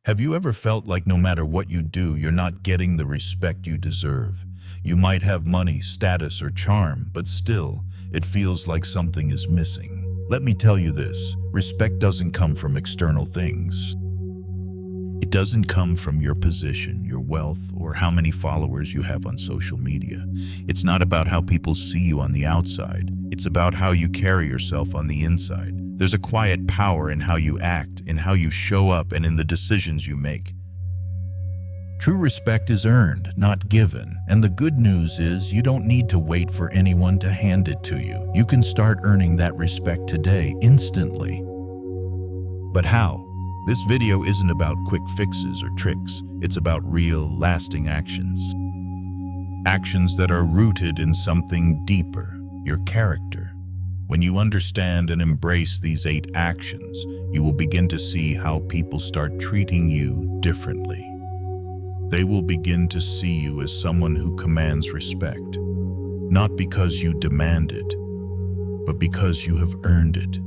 Have you ever felt like no matter what you do, you're not getting the respect you deserve? You might have money, status, or charm, but still, it feels like something is missing. Let me tell you this, respect doesn't come from external things. It doesn't come from your position, your wealth, or how many followers you have on social media. It's not about how people see you on the outside. It's about how you carry yourself on the inside. There's a quiet power in how you act, in how you show up, and in the decisions you make. True respect is earned, not given. And the good news is you don't need to wait for anyone to hand it to you. You can start earning that respect today, instantly. But how? This video isn't about quick fixes or tricks. It's about real, lasting actions. Actions that are rooted in something deeper, your character. When you understand and embrace these 8 actions, you will begin to see how people start treating you differently. They will begin to see you as someone who commands respect, not because you demand it, but because you have earned it.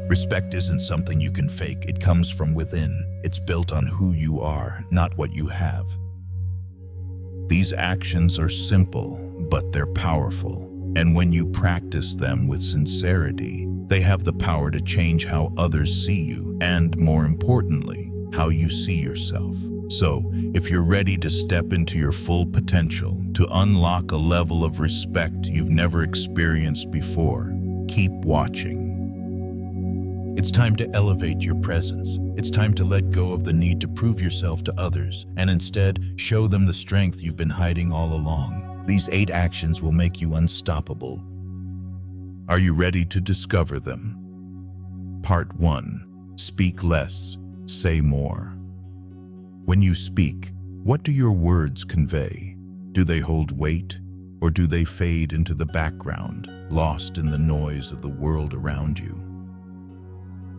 Respect isn't something you can fake. It comes from within. It's built on who you are, not what you have. These actions are simple, but they're powerful. And when you practice them with sincerity, they have the power to change how others see you, and more importantly, how you see yourself. So, if you're ready to step into your full potential, to unlock a level of respect you've never experienced before, keep watching. It's time to elevate your presence. It's time to let go of the need to prove yourself to others, and instead show them the strength you've been hiding all along. These 8 actions will make you unstoppable. Are you ready to discover them? Part 1. Speak less, say more. When you speak, what do your words convey? Do they hold weight, or do they fade into the background, lost in the noise of the world around you?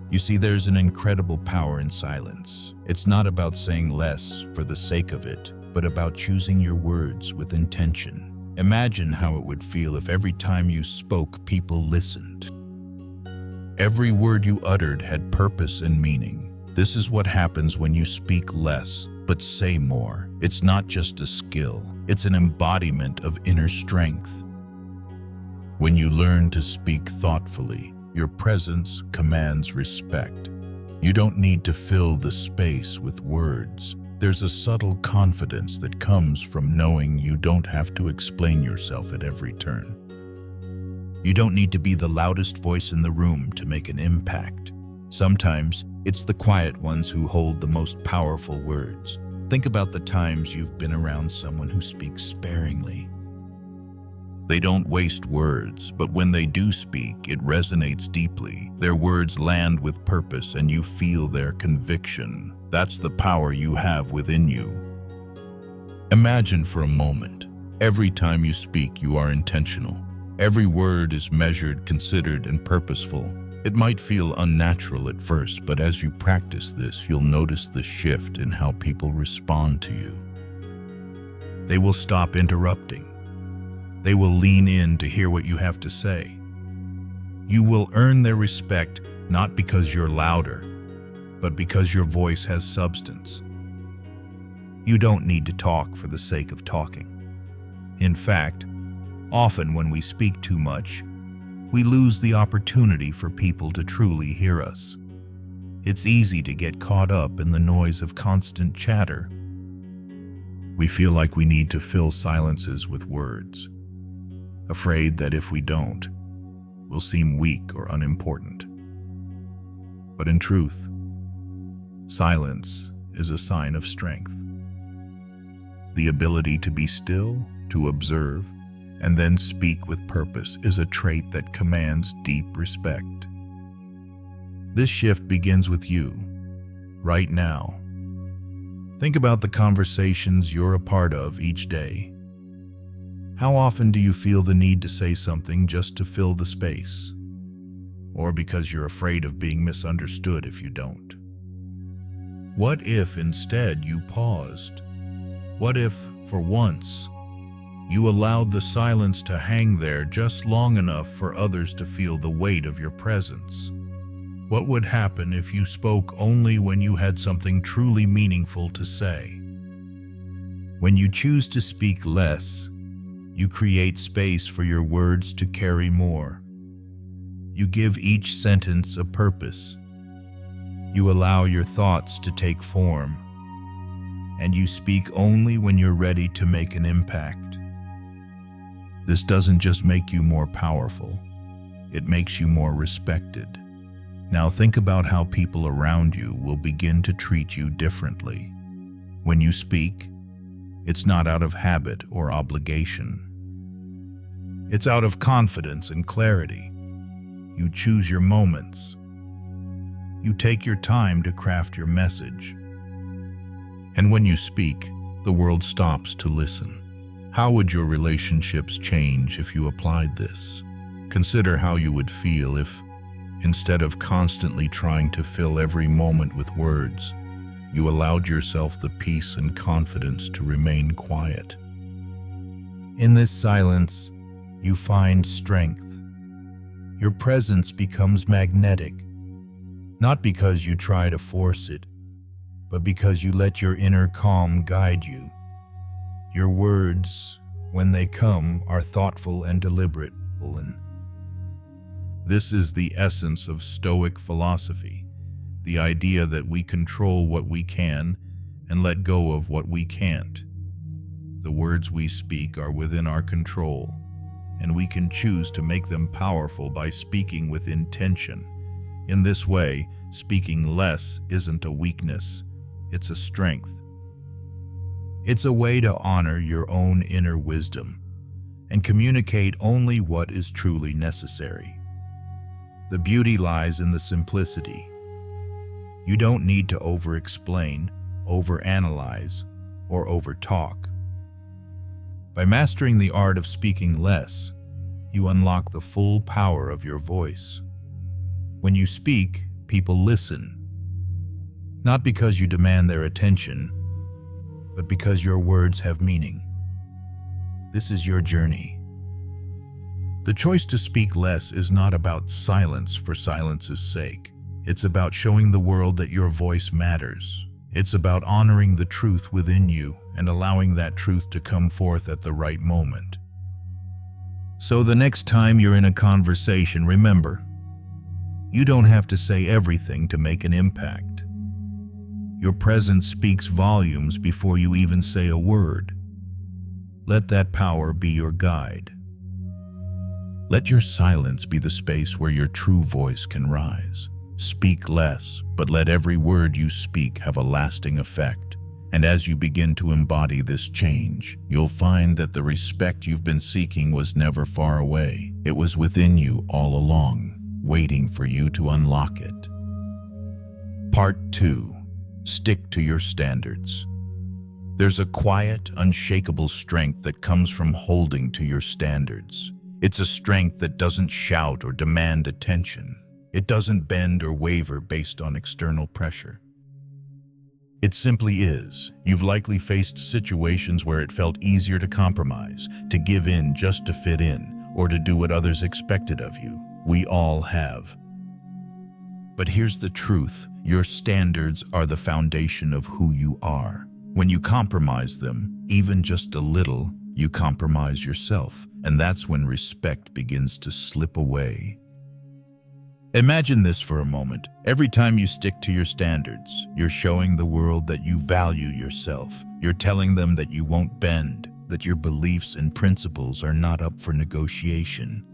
You see, there's an incredible power in silence. It's not about saying less for the sake of it, but about choosing your words with intention. Imagine how it would feel if every time you spoke, people listened. Every word you uttered had purpose and meaning. This is what happens when you speak less, but say more. It's not just a skill, it's an embodiment of inner strength. When you learn to speak thoughtfully, your presence commands respect. You don't need to fill the space with words. There's a subtle confidence that comes from knowing you don't have to explain yourself at every turn. You don't need to be the loudest voice in the room to make an impact. Sometimes, it's the quiet ones who hold the most powerful words. Think about the times you've been around someone who speaks sparingly. They don't waste words, but when they do speak, it resonates deeply. Their words land with purpose and you feel their conviction. That's the power you have within you. Imagine for a moment, every time you speak, you are intentional. Every word is measured, considered, and purposeful. It might feel unnatural at first, but as you practice this, you'll notice the shift in how people respond to you. They will stop interrupting. They will lean in to hear what you have to say. You will earn their respect not because you're louder, but because your voice has substance. You don't need to talk for the sake of talking. In fact, often when we speak too much, we lose the opportunity for people to truly hear us. It's easy to get caught up in the noise of constant chatter. We feel like we need to fill silences with words, afraid that if we don't, we'll seem weak or unimportant. But in truth, silence is a sign of strength. The ability to be still, to observe, and then speak with purpose is a trait that commands deep respect. This shift begins with you, right now. Think about the conversations you're a part of each day. How often do you feel the need to say something just to fill the space? Or because you're afraid of being misunderstood if you don't? What if instead you paused? What if, for once, you allowed the silence to hang there just long enough for others to feel the weight of your presence? What would happen if you spoke only when you had something truly meaningful to say? When you choose to speak less, you create space for your words to carry more. You give each sentence a purpose. You allow your thoughts to take form. And you speak only when you're ready to make an impact. This doesn't just make you more powerful, it makes you more respected. Now think about how people around you will begin to treat you differently. When you speak, it's not out of habit or obligation. It's out of confidence and clarity. You choose your moments. You take your time to craft your message. And when you speak, the world stops to listen. How would your relationships change if you applied this? Consider how you would feel if, instead of constantly trying to fill every moment with words, you allowed yourself the peace and confidence to remain quiet. In this silence, you find strength. Your presence becomes magnetic, not because you try to force it, but because you let your inner calm guide you. Your words, when they come, are thoughtful and deliberate. This is the essence of Stoic philosophy, the idea that we control what we can and let go of what we can't. The words we speak are within our control, and we can choose to make them powerful by speaking with intention. In this way, speaking less isn't a weakness, it's a strength. It's a way to honor your own inner wisdom and communicate only what is truly necessary. The beauty lies in the simplicity. You don't need to over-explain, over-analyze, or over-talk. By mastering the art of speaking less, you unlock the full power of your voice. When you speak, people listen. Not because you demand their attention, but because your words have meaning. This is your journey. The choice to speak less is not about silence for silence's sake. It's about showing the world that your voice matters. It's about honoring the truth within you and allowing that truth to come forth at the right moment. So the next time you're in a conversation, remember, you don't have to say everything to make an impact. Your presence speaks volumes before you even say a word. Let that power be your guide. Let your silence be the space where your true voice can rise. Speak less, but let every word you speak have a lasting effect. And as you begin to embody this change, you'll find that the respect you've been seeking was never far away. It was within you all along, waiting for you to unlock it. Part 2. Stick to your standards. There's a quiet, unshakable strength that comes from holding to your standards. It's a strength that doesn't shout or demand attention. It doesn't bend or waver based on external pressure. It simply is. You've likely faced situations where it felt easier to compromise, to give in just to fit in, or to do what others expected of you. We all have. But here's the truth. Your standards are the foundation of who you are. When you compromise them, even just a little, you compromise yourself, and that's when respect begins to slip away. Imagine this for a moment. Every time you stick to your standards, you're showing the world that you value yourself. You're telling them that you won't bend, that your beliefs and principles are not up for negotiation.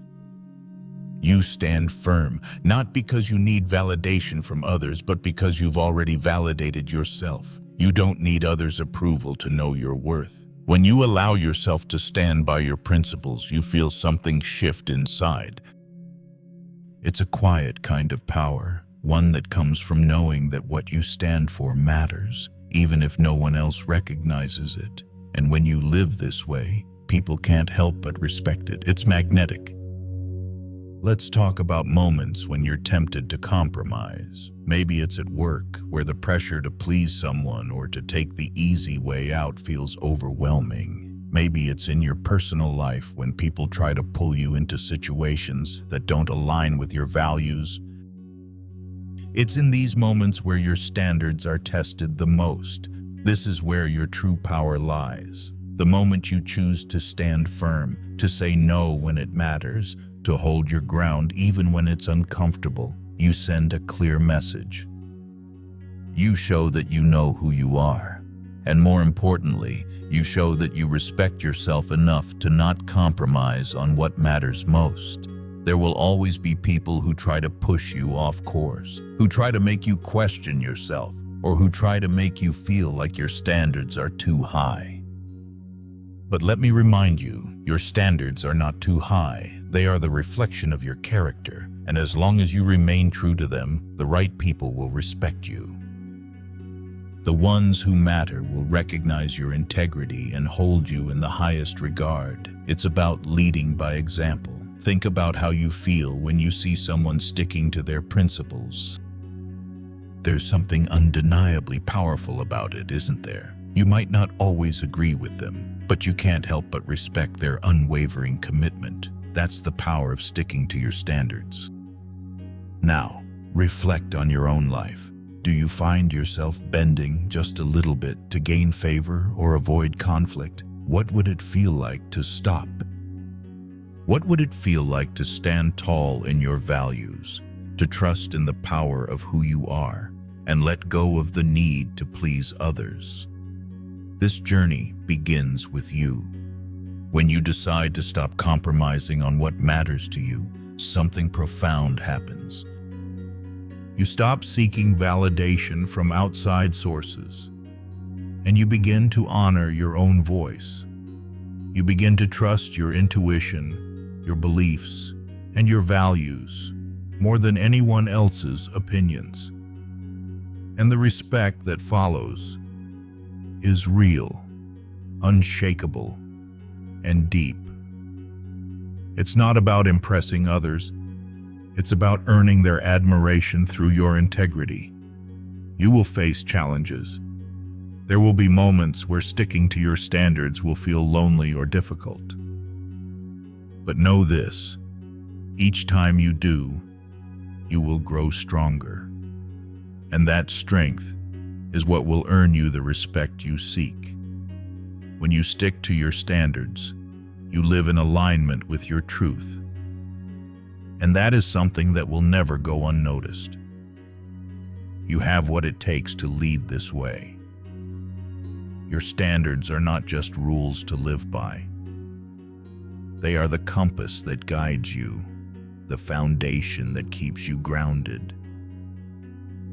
You stand firm, not because you need validation from others, but because you've already validated yourself. You don't need others' approval to know your worth. When you allow yourself to stand by your principles, you feel something shift inside. It's a quiet kind of power, one that comes from knowing that what you stand for matters, even if no one else recognizes it. And when you live this way, people can't help but respect it. It's magnetic. Let's talk about moments when you're tempted to compromise. Maybe it's at work, where the pressure to please someone or to take the easy way out feels overwhelming. Maybe it's in your personal life when people try to pull you into situations that don't align with your values. It's in these moments where your standards are tested the most. This is where your true power lies. The moment you choose to stand firm, to say no when it matters, to hold your ground even when it's uncomfortable, you send a clear message. You show that you know who you are. And more importantly, you show that you respect yourself enough to not compromise on what matters most. There will always be people who try to push you off course, who try to make you question yourself, or who try to make you feel like your standards are too high. But let me remind you, your standards are not too high. They are the reflection of your character, and as long as you remain true to them, the right people will respect you. The ones who matter will recognize your integrity and hold you in the highest regard. It's about leading by example. Think about how you feel when you see someone sticking to their principles. There's something undeniably powerful about it, isn't there? You might not always agree with them, but you can't help but respect their unwavering commitment. That's the power of sticking to your standards. Now, reflect on your own life. Do you find yourself bending just a little bit to gain favor or avoid conflict? What would it feel like to stop? What would it feel like to stand tall in your values, to trust in the power of who you are, and let go of the need to please others? This journey begins with you. When you decide to stop compromising on what matters to you, something profound happens. You stop seeking validation from outside sources, and you begin to honor your own voice. You begin to trust your intuition, your beliefs, and your values more than anyone else's opinions. And the respect that follows is real, unshakable, and deep. It's not about impressing others. It's about earning their admiration through your integrity. You will face challenges. There will be moments where sticking to your standards will feel lonely or difficult. But know this, each time you do, you will grow stronger. And that strength is what will earn you the respect you seek. When you stick to your standards, you live in alignment with your truth. And that is something that will never go unnoticed. You have what it takes to lead this way. Your standards are not just rules to live by. They are the compass that guides you, the foundation that keeps you grounded.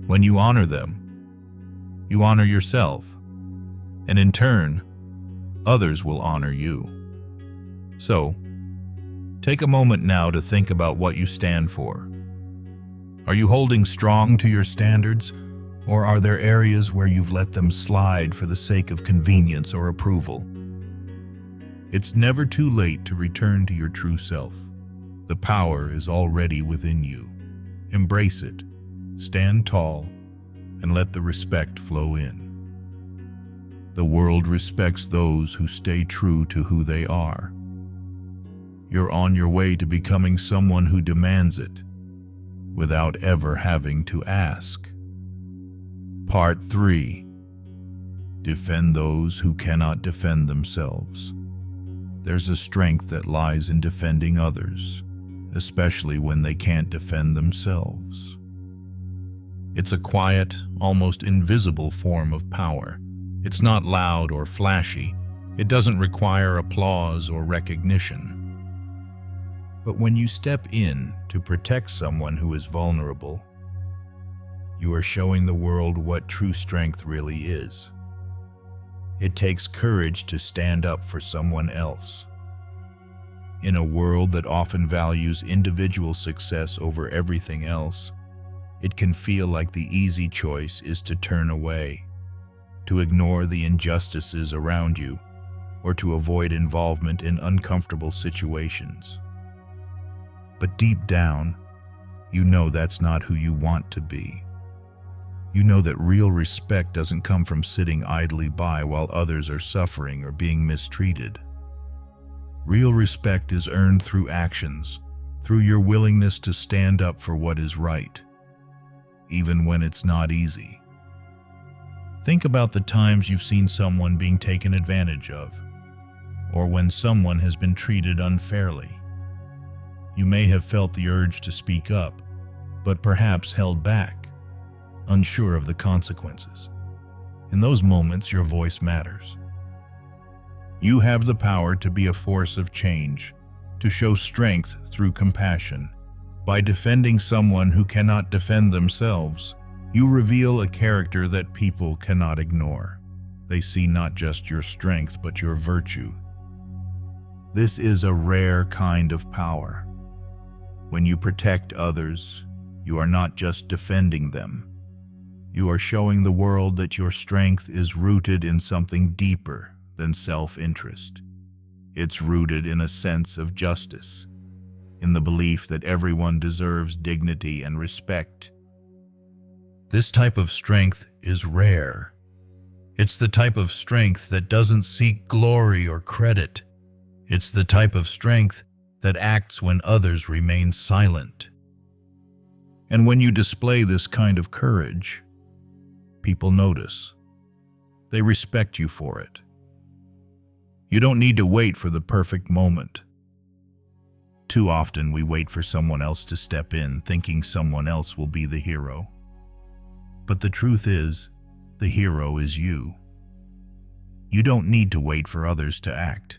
When you honor them, you honor yourself, and in turn, others will honor you. So, take a moment now to think about what you stand for. Are you holding strong to your standards, or are there areas where you've let them slide for the sake of convenience or approval? It's never too late to return to your true self. The power is already within you. Embrace it, stand tall, and let the respect flow in. The world respects those who stay true to who they are. You're on your way to becoming someone who demands it, without ever having to ask. Part 3. Defend those who cannot defend themselves. There's a strength that lies in defending others, especially when they can't defend themselves. It's a quiet, almost invisible form of power. It's not loud or flashy. It doesn't require applause or recognition. But when you step in to protect someone who is vulnerable, you are showing the world what true strength really is. It takes courage to stand up for someone else. In a world that often values individual success over everything else, it can feel like the easy choice is to turn away, to ignore the injustices around you, or to avoid involvement in uncomfortable situations. But deep down, you know that's not who you want to be. You know that real respect doesn't come from sitting idly by while others are suffering or being mistreated. Real respect is earned through actions, through your willingness to stand up for what is right. even when it's not easy. Think about the times you've seen someone being taken advantage of, or when someone has been treated unfairly. You may have felt the urge to speak up, but perhaps held back, unsure of the consequences. In those moments, your voice matters. You have the power to be a force of change, to show strength through compassion. By defending someone who cannot defend themselves, you reveal a character that people cannot ignore. They see not just your strength, but your virtue. This is a rare kind of power. When you protect others, you are not just defending them. You are showing the world that your strength is rooted in something deeper than self-interest. It's rooted in a sense of justice, in the belief that everyone deserves dignity and respect. This type of strength is rare. It's the type of strength that doesn't seek glory or credit. It's the type of strength that acts when others remain silent. And when you display this kind of courage, people notice. They respect you for it. You don't need to wait for the perfect moment. Too often we wait for someone else to step in, thinking someone else will be the hero. But the truth is, the hero is you. You don't need to wait for others to act.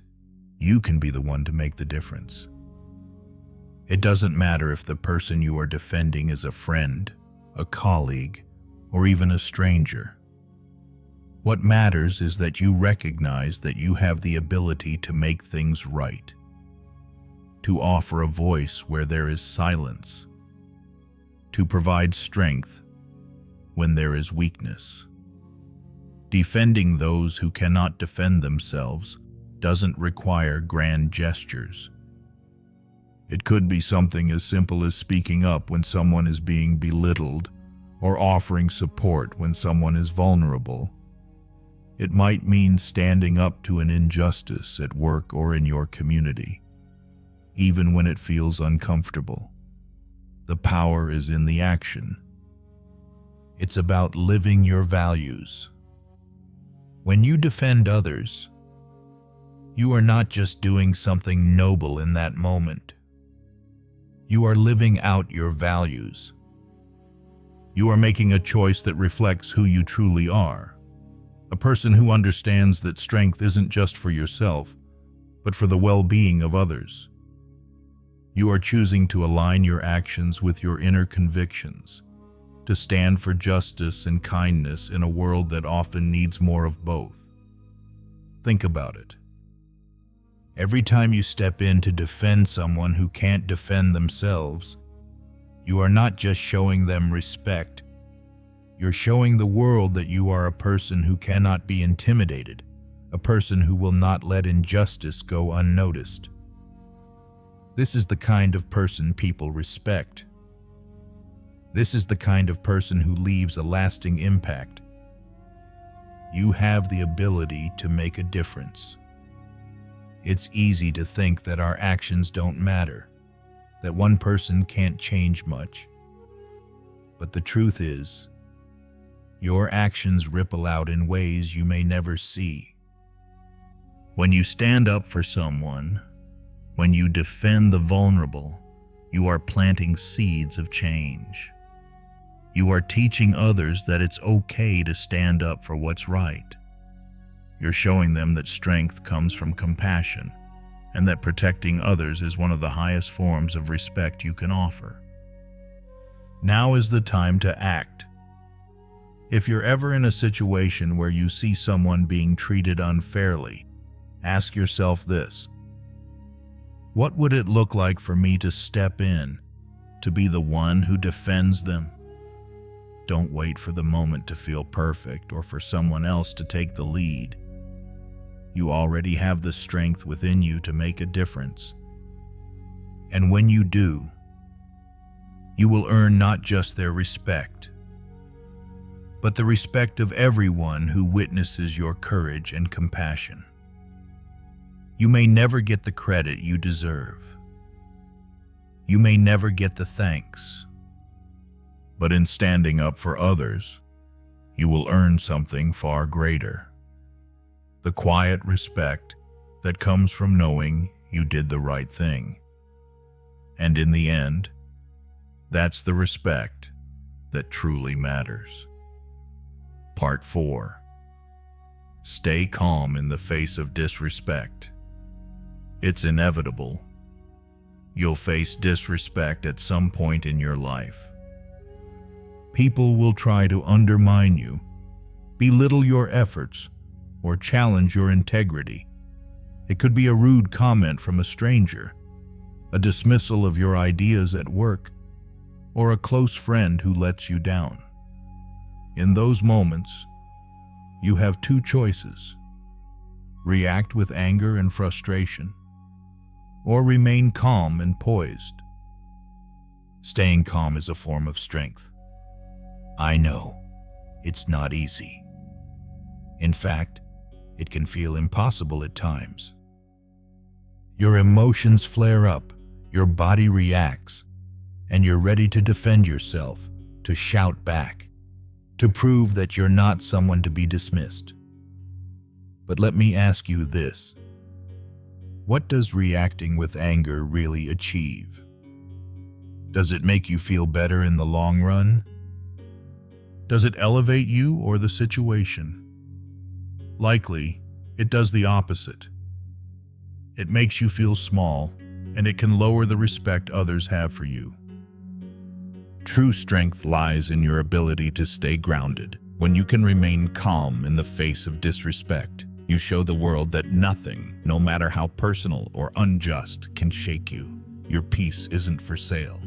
You can be the one to make the difference. It doesn't matter if the person you are defending is a friend, a colleague, or even a stranger. What matters is that you recognize that you have the ability to make things right, to offer a voice where there is silence, to provide strength when there is weakness. Defending those who cannot defend themselves doesn't require grand gestures. It could be something as simple as speaking up when someone is being belittled, or offering support when someone is vulnerable. It might mean standing up to an injustice at work or in your community, even when it feels uncomfortable. The power is in the action. It's about living your values. When you defend others, you are not just doing something noble in that moment. You are living out your values. You are making a choice that reflects who you truly are. A person who understands that strength isn't just for yourself, but for the well-being of others. You are choosing to align your actions with your inner convictions, to stand for justice and kindness in a world that often needs more of both. Think about it. Every time you step in to defend someone who can't defend themselves, you are not just showing them respect. You're showing the world that you are a person who cannot be intimidated, a person who will not let injustice go unnoticed. This is the kind of person people respect. This is the kind of person who leaves a lasting impact. You have the ability to make a difference. It's easy to think that our actions don't matter, that one person can't change much. But the truth is, your actions ripple out in ways you may never see. When you stand up for someone, when you defend the vulnerable, you are planting seeds of change. You are teaching others that it's okay to stand up for what's right. You're showing them that strength comes from compassion, and that protecting others is one of the highest forms of respect you can offer. Now is the time to act. If you're ever in a situation where you see someone being treated unfairly, ask yourself this: what would it look like for me to step in, to be the one who defends them? Don't wait for the moment to feel perfect or for someone else to take the lead. You already have the strength within you to make a difference. And when you do, you will earn not just their respect, but the respect of everyone who witnesses your courage and compassion. You may never get the credit you deserve. You may never get the thanks. But in standing up for others, you will earn something far greater. The quiet respect that comes from knowing you did the right thing. And in the end, that's the respect that truly matters. Part 4. Stay calm in the face of disrespect. It's inevitable. You'll face disrespect at some point in your life. People will try to undermine you, belittle your efforts, or challenge your integrity. It could be a rude comment from a stranger, a dismissal of your ideas at work, or a close friend who lets you down. In those moments, you have two choices: react with anger and frustration, or remain calm and poised. Staying calm is a form of strength. I know, it's not easy. In fact, it can feel impossible at times. Your emotions flare up, your body reacts, and you're ready to defend yourself, to shout back, to prove that you're not someone to be dismissed. But let me ask you this: what does reacting with anger really achieve? Does it make you feel better in the long run? Does it elevate you or the situation? Likely, it does the opposite. It makes you feel small, and it can lower the respect others have for you. True strength lies in your ability to stay grounded. When you can remain calm in the face of disrespect, you show the world that nothing, no matter how personal or unjust, can shake you. Your peace isn't for sale.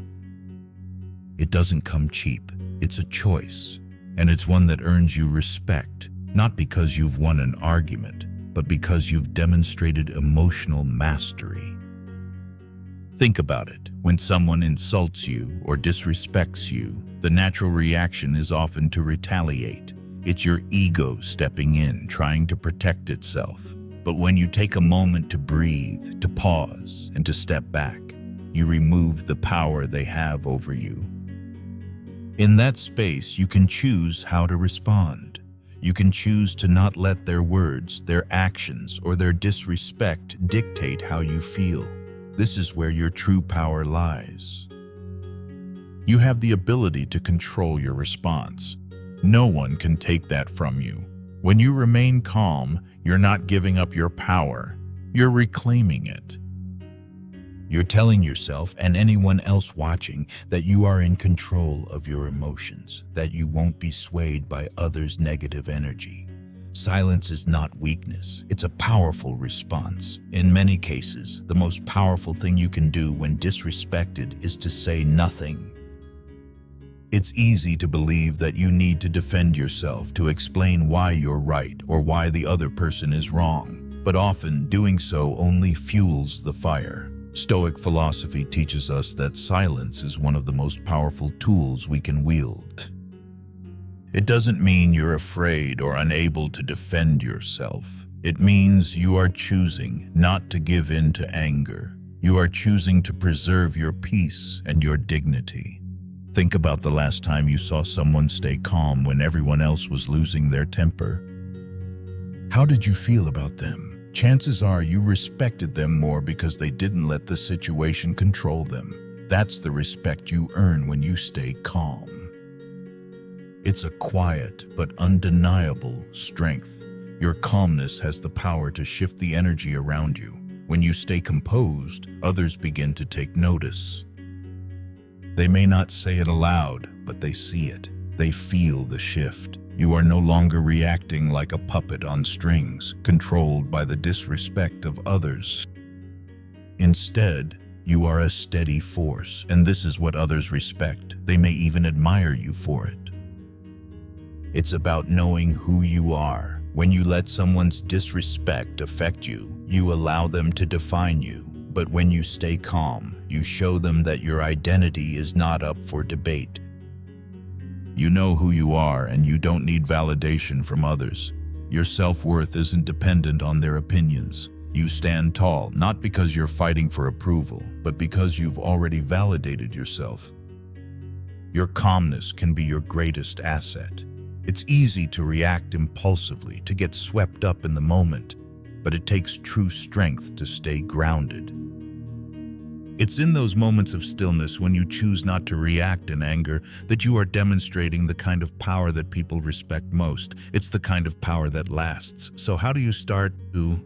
It doesn't come cheap. It's a choice, and it's one that earns you respect, not because you've won an argument, but because you've demonstrated emotional mastery. Think about it. When someone insults you or disrespects you, the natural reaction is often to retaliate. It's your ego stepping in, trying to protect itself. But when you take a moment to breathe, to pause, and to step back, you remove the power they have over you. In that space, you can choose how to respond. You can choose to not let their words, their actions, or their disrespect dictate how you feel. This is where your true power lies. You have the ability to control your response. No one can take that from you. When you remain calm, you're not giving up your power. You're reclaiming it. You're telling yourself and anyone else watching that you are in control of your emotions, that you won't be swayed by others' negative energy. Silence is not weakness, it's a powerful response. In many cases, the most powerful thing you can do when disrespected is to say nothing. It's easy to believe that you need to defend yourself, to explain why you're right or why the other person is wrong, but often doing so only fuels the fire. Stoic philosophy teaches us that silence is one of the most powerful tools we can wield. It doesn't mean you're afraid or unable to defend yourself. It means you are choosing not to give in to anger. You are choosing to preserve your peace and your dignity. Think about the last time you saw someone stay calm when everyone else was losing their temper. How did you feel about them? Chances are you respected them more because they didn't let the situation control them. That's the respect you earn when you stay calm. It's a quiet but undeniable strength. Your calmness has the power to shift the energy around you. When you stay composed, others begin to take notice. They may not say it aloud, but they see it. They feel the shift. You are no longer reacting like a puppet on strings, controlled by the disrespect of others. Instead, you are a steady force, and this is what others respect. They may even admire you for it. It's about knowing who you are. When you let someone's disrespect affect you, you allow them to define you. But when you stay calm, you show them that your identity is not up for debate. You know who you are, and you don't need validation from others. Your self-worth isn't dependent on their opinions. You stand tall, not because you're fighting for approval, but because you've already validated yourself. Your calmness can be your greatest asset. It's easy to react impulsively, to get swept up in the moment, but it takes true strength to stay grounded. It's in those moments of stillness, when you choose not to react in anger, that you are demonstrating the kind of power that people respect most. It's the kind of power that lasts. So how do you start to?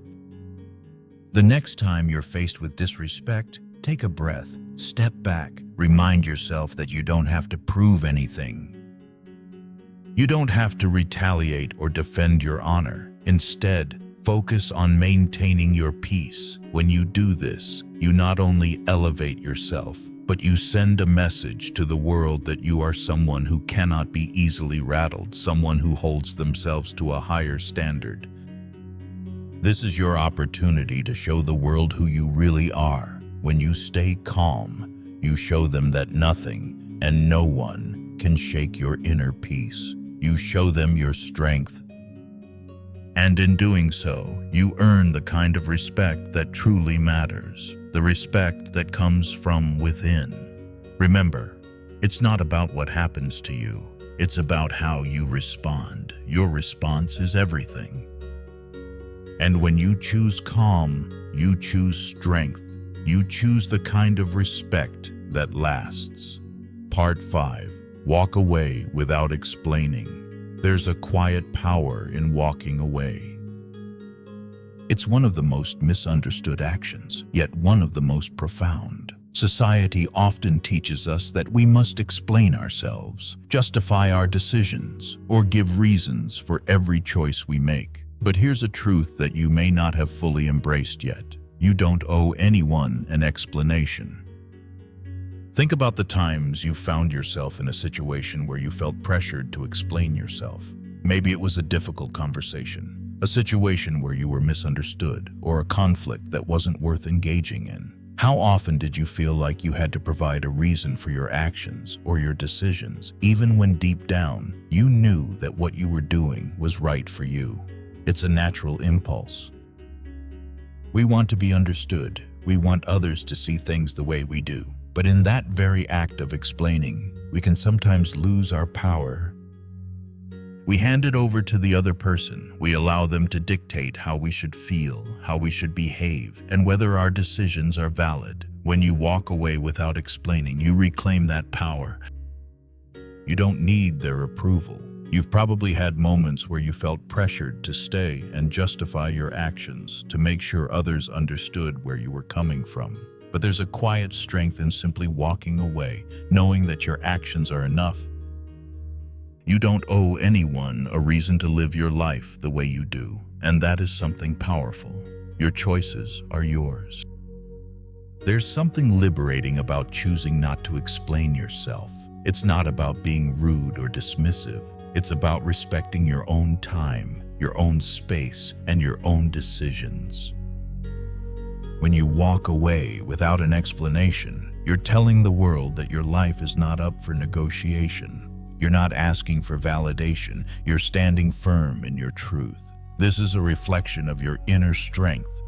The next time you're faced with disrespect, take a breath, step back, remind yourself that you don't have to prove anything. You don't have to retaliate or defend your honor. Instead, focus on maintaining your peace. When you do this, you not only elevate yourself, but you send a message to the world that you are someone who cannot be easily rattled, someone who holds themselves to a higher standard. This is your opportunity to show the world who you really are. When you stay calm, you show them that nothing and no one can shake your inner peace. You show them your strength. And in doing so, you earn the kind of respect that truly matters, the respect that comes from within. Remember, it's not about what happens to you, it's about how you respond. Your response is everything. And when you choose calm, you choose strength. You choose the kind of respect that lasts. Part 5. Walk away without explaining. There's a quiet power in walking away. It's one of the most misunderstood actions, yet one of the most profound. Society often teaches us that we must explain ourselves, justify our decisions, or give reasons for every choice we make. But here's a truth that you may not have fully embraced yet. You don't owe anyone an explanation. Think about the times you found yourself in a situation where you felt pressured to explain yourself. Maybe it was a difficult conversation, a situation where you were misunderstood, or a conflict that wasn't worth engaging in. How often did you feel like you had to provide a reason for your actions or your decisions, even when deep down you knew that what you were doing was right for you? It's a natural impulse. We want to be understood. We want others to see things the way we do. But in that very act of explaining, we can sometimes lose our power. We hand it over to the other person. We allow them to dictate how we should feel, how we should behave, and whether our decisions are valid. When you walk away without explaining, you reclaim that power. You don't need their approval. You've probably had moments where you felt pressured to stay and justify your actions, to make sure others understood where you were coming from. But there's a quiet strength in simply walking away, knowing that your actions are enough. You don't owe anyone a reason to live your life the way you do, and that is something powerful. Your choices are yours. There's something liberating about choosing not to explain yourself. It's not about being rude or dismissive. It's about respecting your own time, your own space, and your own decisions. When you walk away without an explanation, you're telling the world that your life is not up for negotiation. You're not asking for validation. You're standing firm in your truth. This is a reflection of your inner strength.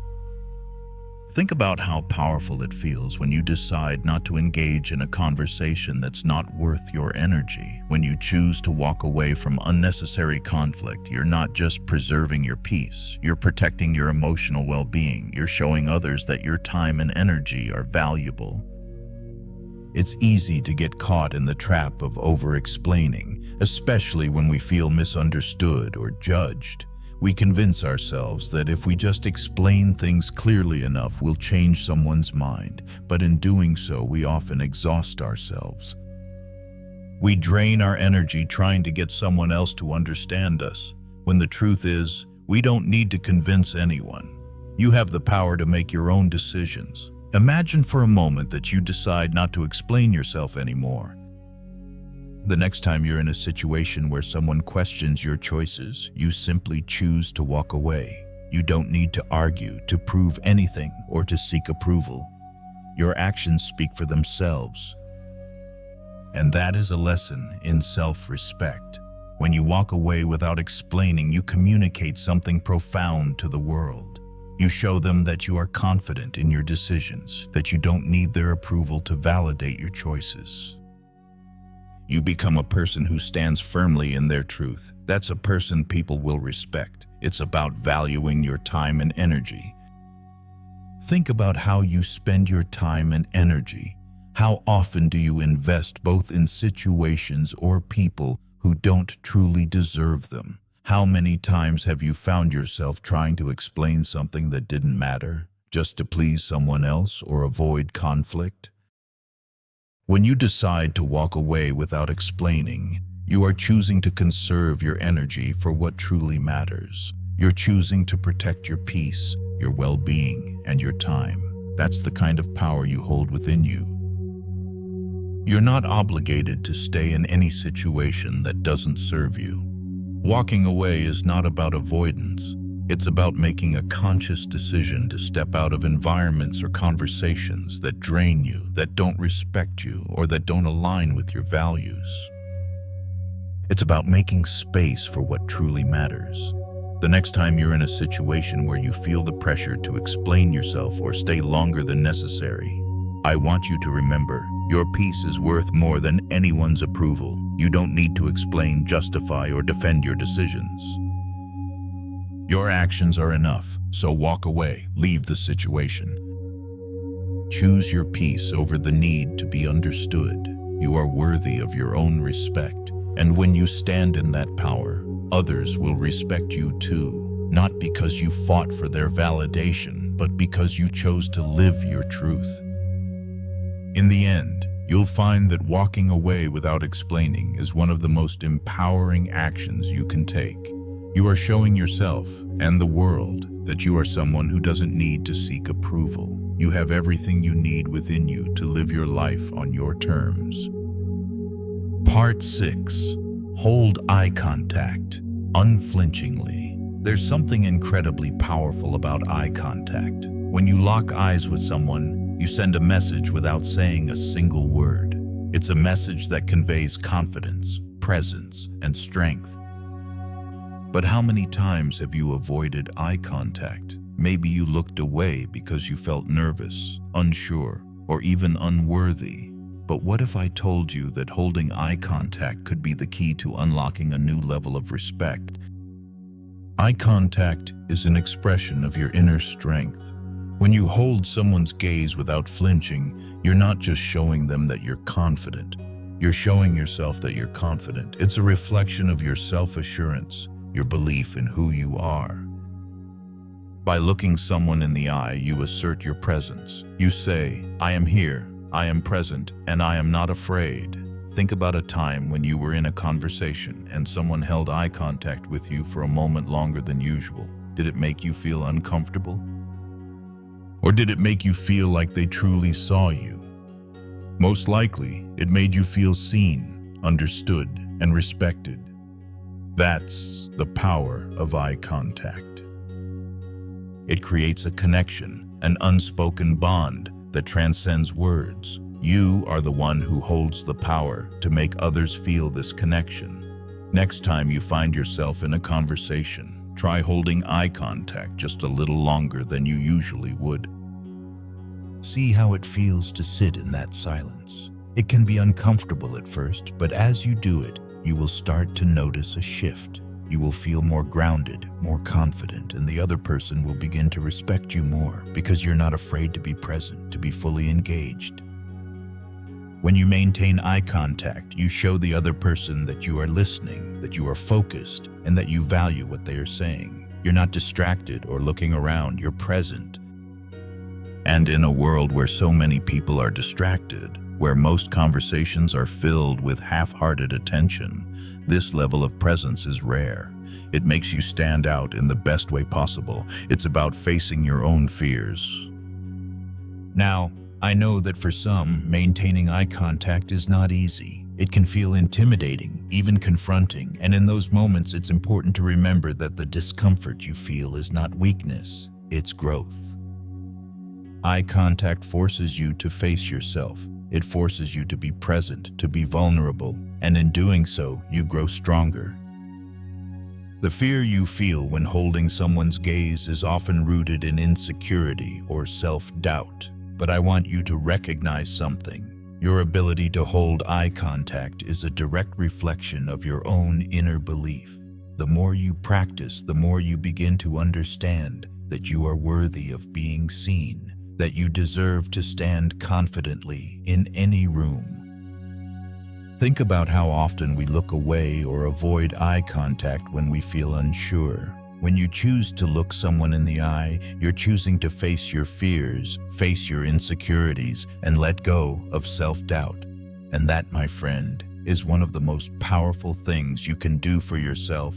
Think about how powerful it feels when you decide not to engage in a conversation that's not worth your energy. When you choose to walk away from unnecessary conflict, you're not just preserving your peace, you're protecting your emotional well-being. You're showing others that your time and energy are valuable. It's easy to get caught in the trap of over-explaining, especially when we feel misunderstood or judged. We convince ourselves that if we just explain things clearly enough, we'll change someone's mind, but in doing so, we often exhaust ourselves. We drain our energy trying to get someone else to understand us, when the truth is, we don't need to convince anyone. You have the power to make your own decisions. Imagine for a moment that you decide not to explain yourself anymore. The next time you're in a situation where someone questions your choices, you simply choose to walk away. You don't need to argue, to prove anything, or to seek approval. Your actions speak for themselves. And that is a lesson in self-respect. When you walk away without explaining, you communicate something profound to the world. You show them that you are confident in your decisions, that you don't need their approval to validate your choices. You become a person who stands firmly in their truth. That's a person people will respect. It's about valuing your time and energy. Think about how you spend your time and energy. How often do you invest both in situations or people who don't truly deserve them? How many times have you found yourself trying to explain something that didn't matter, just to please someone else or avoid conflict? When you decide to walk away without explaining, you are choosing to conserve your energy for what truly matters. You're choosing to protect your peace, your well-being, and your time. That's the kind of power you hold within you. You're not obligated to stay in any situation that doesn't serve you. Walking away is not about avoidance. It's about making a conscious decision to step out of environments or conversations that drain you, that don't respect you, or that don't align with your values. It's about making space for what truly matters. The next time you're in a situation where you feel the pressure to explain yourself or stay longer than necessary, I want you to remember, your peace is worth more than anyone's approval. You don't need to explain, justify, or defend your decisions. Your actions are enough, so walk away, leave the situation. Choose your peace over the need to be understood. You are worthy of your own respect, and when you stand in that power, others will respect you too, not because you fought for their validation, but because you chose to live your truth. In the end, you'll find that walking away without explaining is one of the most empowering actions you can take. You are showing yourself and the world that you are someone who doesn't need to seek approval. You have everything you need within you to live your life on your terms. Part 6. Hold eye contact, unflinchingly. There's something incredibly powerful about eye contact. When you lock eyes with someone, you send a message without saying a single word. It's a message that conveys confidence, presence, and strength. But how many times have you avoided eye contact? Maybe you looked away because you felt nervous, unsure, or even unworthy. But what if I told you that holding eye contact could be the key to unlocking a new level of respect? Eye contact is an expression of your inner strength. When you hold someone's gaze without flinching, you're not just showing them that you're confident. You're showing yourself that you're confident. It's a reflection of your self-assurance, your belief in who you are. By looking someone in the eye, you assert your presence. You say, I am here, I am present, and I am not afraid. Think about a time when you were in a conversation and someone held eye contact with you for a moment longer than usual. Did it make you feel uncomfortable? Or did it make you feel like they truly saw you? Most likely, it made you feel seen, understood, and respected. That's the power of eye contact. It creates a connection, an unspoken bond that transcends words. You are the one who holds the power to make others feel this connection. Next time you find yourself in a conversation, try holding eye contact just a little longer than you usually would. See how it feels to sit in that silence. It can be uncomfortable at first, but as you do it, you will start to notice a shift. You will feel more grounded, more confident, and the other person will begin to respect you more because you're not afraid to be present, to be fully engaged. When you maintain eye contact, you show the other person that you are listening, that you are focused, and that you value what they are saying. You're not distracted or looking around, you're present. And in a world where so many people are distracted, where most conversations are filled with half-hearted attention, this level of presence is rare. It makes you stand out in the best way possible. It's about facing your own fears. Now, I know that for some, maintaining eye contact is not easy. It can feel intimidating, even confronting, and in those moments it's important to remember that the discomfort you feel is not weakness, it's growth. Eye contact forces you to face yourself. It forces you to be present, to be vulnerable, and in doing so, you grow stronger. The fear you feel when holding someone's gaze is often rooted in insecurity or self-doubt. But I want you to recognize something. Your ability to hold eye contact is a direct reflection of your own inner belief. The more you practice, the more you begin to understand that you are worthy of being seen, that you deserve to stand confidently in any room. Think about how often we look away or avoid eye contact when we feel unsure. When you choose to look someone in the eye, you're choosing to face your fears, face your insecurities, and let go of self-doubt. And that, my friend, is one of the most powerful things you can do for yourself.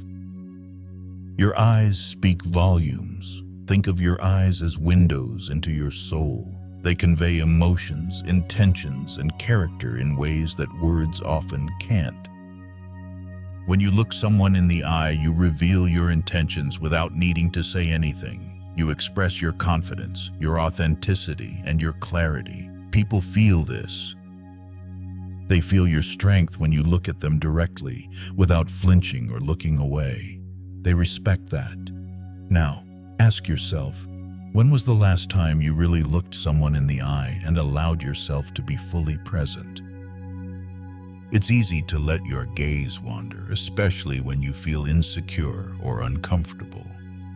Your eyes speak volumes. Think of your eyes as windows into your soul. They convey emotions, intentions, and character in ways that words often can't. When you look someone in the eye, you reveal your intentions without needing to say anything. You express your confidence, your authenticity, and your clarity. People feel this. They feel your strength when you look at them directly, without flinching or looking away. They respect that. Now, ask yourself, when was the last time you really looked someone in the eye and allowed yourself to be fully present? It's easy to let your gaze wander, especially when you feel insecure or uncomfortable.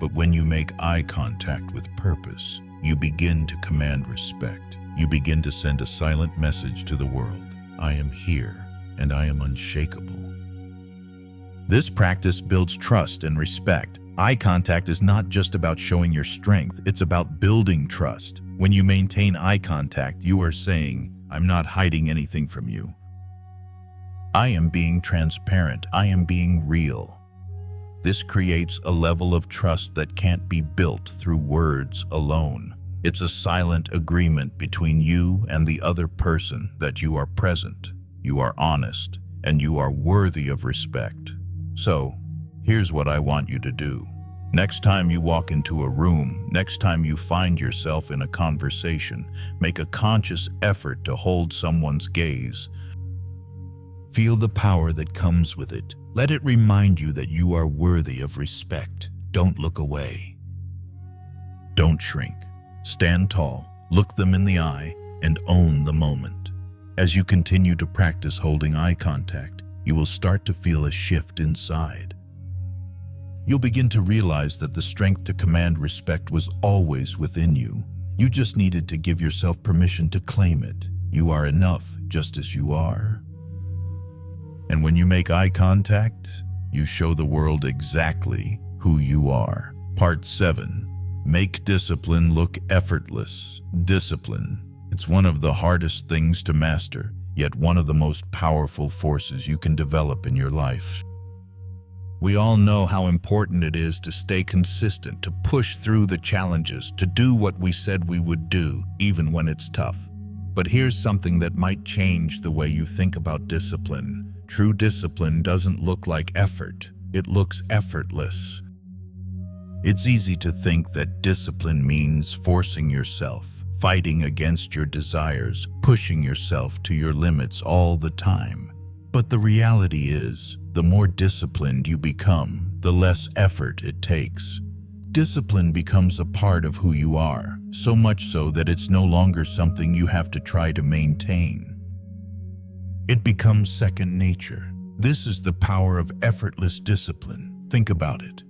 But when you make eye contact with purpose, you begin to command respect. You begin to send a silent message to the world. I am here, and I am unshakable. This practice builds trust and respect. Eye contact is not just about showing your strength, it's about building trust. When you maintain eye contact, you are saying, I'm not hiding anything from you. I am being transparent. I am being real. This creates a level of trust that can't be built through words alone. It's a silent agreement between you and the other person that you are present, you are honest, and you are worthy of respect. So, here's what I want you to do. Next time you walk into a room, next time you find yourself in a conversation, make a conscious effort to hold someone's gaze. Feel the power that comes with it. Let it remind you that you are worthy of respect. Don't look away. Don't shrink. Stand tall, look them in the eye, and own the moment. As you continue to practice holding eye contact, you will start to feel a shift inside. You'll begin to realize that the strength to command respect was always within you. You just needed to give yourself permission to claim it. You are enough just as you are. And when you make eye contact, you show the world exactly who you are. Part 7. Make discipline look effortless. Discipline. It's one of the hardest things to master, yet one of the most powerful forces you can develop in your life. We all know how important it is to stay consistent, to push through the challenges, to do what we said we would do, even when it's tough. But here's something that might change the way you think about discipline. True discipline doesn't look like effort. It looks effortless. It's easy to think that discipline means forcing yourself, fighting against your desires, pushing yourself to your limits all the time. But the reality is, the more disciplined you become, the less effort it takes. Discipline becomes a part of who you are, so much so that it's no longer something you have to try to maintain. It becomes second nature. This is the power of effortless discipline. Think about it.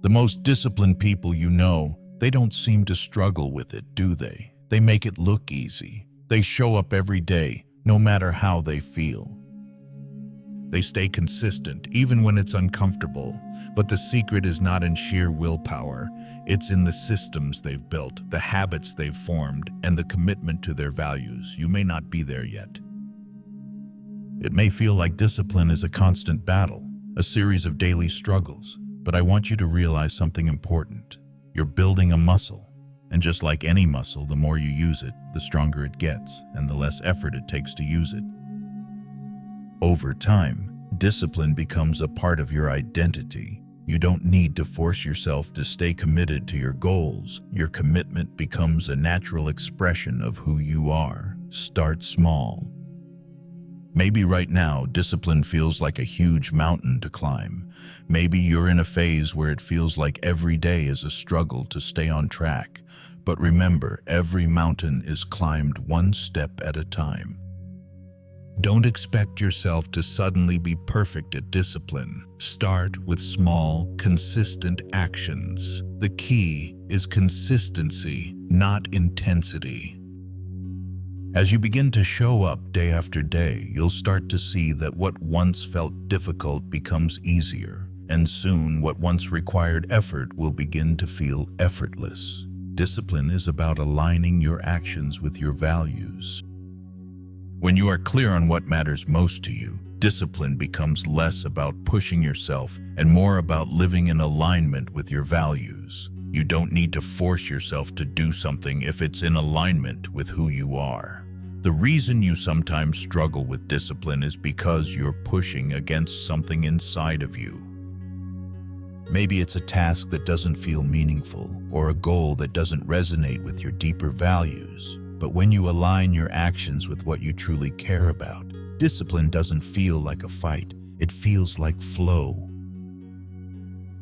The most disciplined people you know, they don't seem to struggle with it, do they? They make it look easy. They show up every day, no matter how they feel. They stay consistent, even when it's uncomfortable. But the secret is not in sheer willpower. It's in the systems they've built, the habits they've formed, and the commitment to their values. You may not be there yet. It may feel like discipline is a constant battle, a series of daily struggles, but I want you to realize something important. You're building a muscle, and just like any muscle, the more you use it, the stronger it gets, and the less effort it takes to use it. Over time, discipline becomes a part of your identity. You don't need to force yourself to stay committed to your goals. Your commitment becomes a natural expression of who you are. Start small. Maybe right now, discipline feels like a huge mountain to climb. Maybe you're in a phase where it feels like every day is a struggle to stay on track. But remember, every mountain is climbed one step at a time. Don't expect yourself to suddenly be perfect at discipline. Start with small, consistent actions. The key is consistency, not intensity. As you begin to show up day after day, you'll start to see that what once felt difficult becomes easier, and soon what once required effort will begin to feel effortless. Discipline is about aligning your actions with your values. When you are clear on what matters most to you, discipline becomes less about pushing yourself and more about living in alignment with your values. You don't need to force yourself to do something if it's in alignment with who you are. The reason you sometimes struggle with discipline is because you're pushing against something inside of you. Maybe it's a task that doesn't feel meaningful or a goal that doesn't resonate with your deeper values. But when you align your actions with what you truly care about, discipline doesn't feel like a fight. It feels like flow.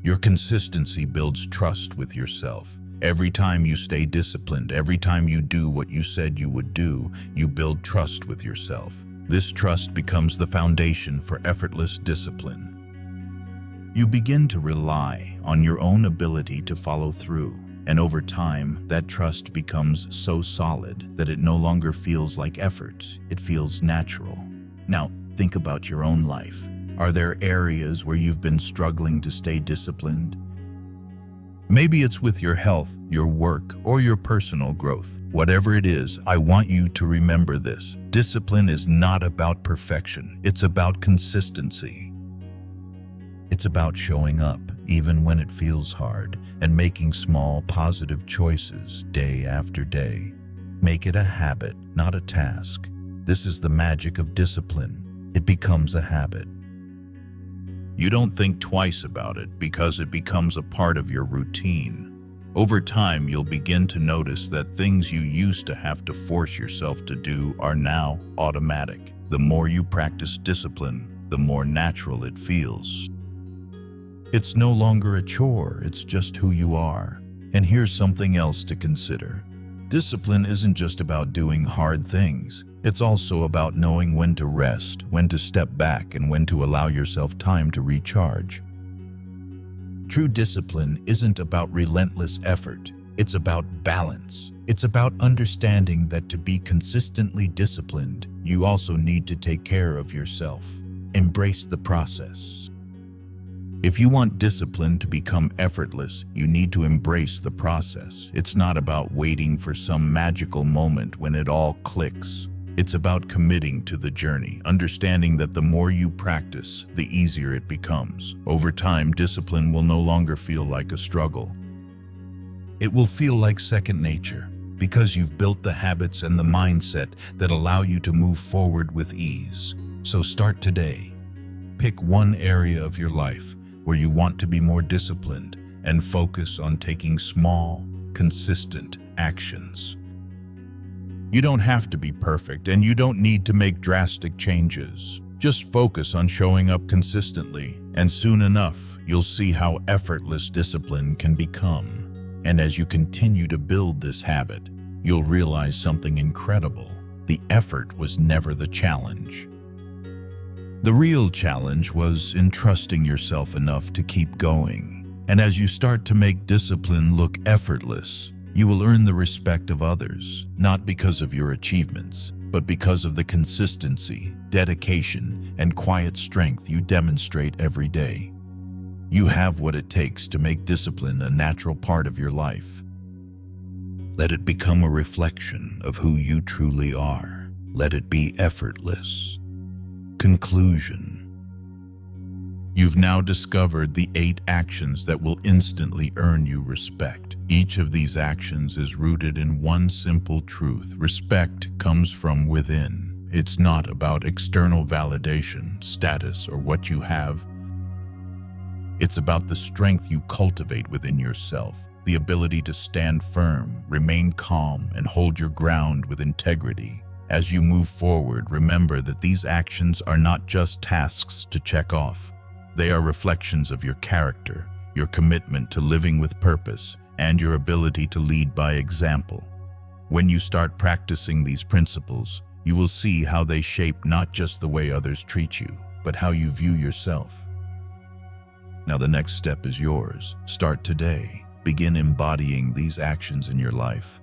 Your consistency builds trust with yourself. Every time you stay disciplined, every time you do what you said you would do, you build trust with yourself. This trust becomes the foundation for effortless discipline. You begin to rely on your own ability to follow through, and over time, that trust becomes so solid that it no longer feels like effort. It feels natural. Now, think about your own life. Are there areas where you've been struggling to stay disciplined? Maybe it's with your health, your work, or your personal growth. Whatever it is, I want you to remember this. Discipline is not about perfection. It's about consistency. It's about showing up, even when it feels hard, and making small, positive choices day after day. Make it a habit, not a task. This is the magic of discipline. It becomes a habit. You don't think twice about it because it becomes a part of your routine. Over time, you'll begin to notice that things you used to have to force yourself to do are now automatic. The more you practice discipline, the more natural it feels. It's no longer a chore, it's just who you are. And here's something else to consider. Discipline isn't just about doing hard things. It's also about knowing when to rest, when to step back, and when to allow yourself time to recharge. True discipline isn't about relentless effort. It's about balance. It's about understanding that to be consistently disciplined, you also need to take care of yourself. Embrace the process. If you want discipline to become effortless, you need to embrace the process. It's not about waiting for some magical moment when it all clicks. It's about committing to the journey, understanding that the more you practice, the easier it becomes. Over time, discipline will no longer feel like a struggle. It will feel like second nature, because you've built the habits and the mindset that allow you to move forward with ease. So start today. Pick one area of your life where you want to be more disciplined and focus on taking small, consistent actions. You don't have to be perfect, and you don't need to make drastic changes. Just focus on showing up consistently, and soon enough, you'll see how effortless discipline can become. And as you continue to build this habit, you'll realize something incredible. The effort was never the challenge. The real challenge was in trusting yourself enough to keep going. And as you start to make discipline look effortless, you will earn the respect of others, not because of your achievements, but because of the consistency, dedication, and quiet strength you demonstrate every day. You have what it takes to make discipline a natural part of your life. Let it become a reflection of who you truly are. Let it be effortless. Conclusion. You've now discovered the 8 actions that will instantly earn you respect. Each of these actions is rooted in one simple truth. Respect comes from within. It's not about external validation, status, or what you have. It's about the strength you cultivate within yourself, the ability to stand firm, remain calm, and hold your ground with integrity. As you move forward, remember that these actions are not just tasks to check off. They are reflections of your character, your commitment to living with purpose, and your ability to lead by example. When you start practicing these principles, you will see how they shape not just the way others treat you, but how you view yourself. Now the next step is yours. Start today. Begin embodying these actions in your life.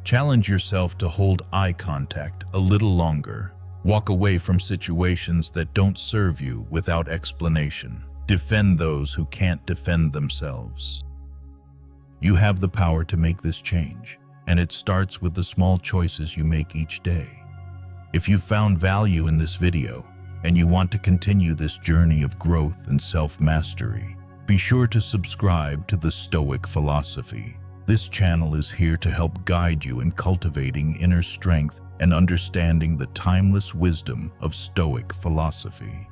Challenge yourself to hold eye contact a little longer. Walk away from situations that don't serve you without explanation. Defend those who can't defend themselves. You have the power to make this change, and it starts with the small choices you make each day. If you found value in this video, and you want to continue this journey of growth and self-mastery, be sure to subscribe to the Stoic Philosophy. This channel is here to help guide you in cultivating inner strength and understanding the timeless wisdom of Stoic philosophy.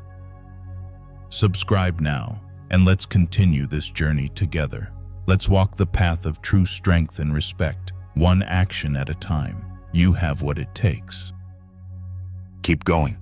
Subscribe now, and let's continue this journey together. Let's walk the path of true strength and respect, one action at a time. You have what it takes. Keep going.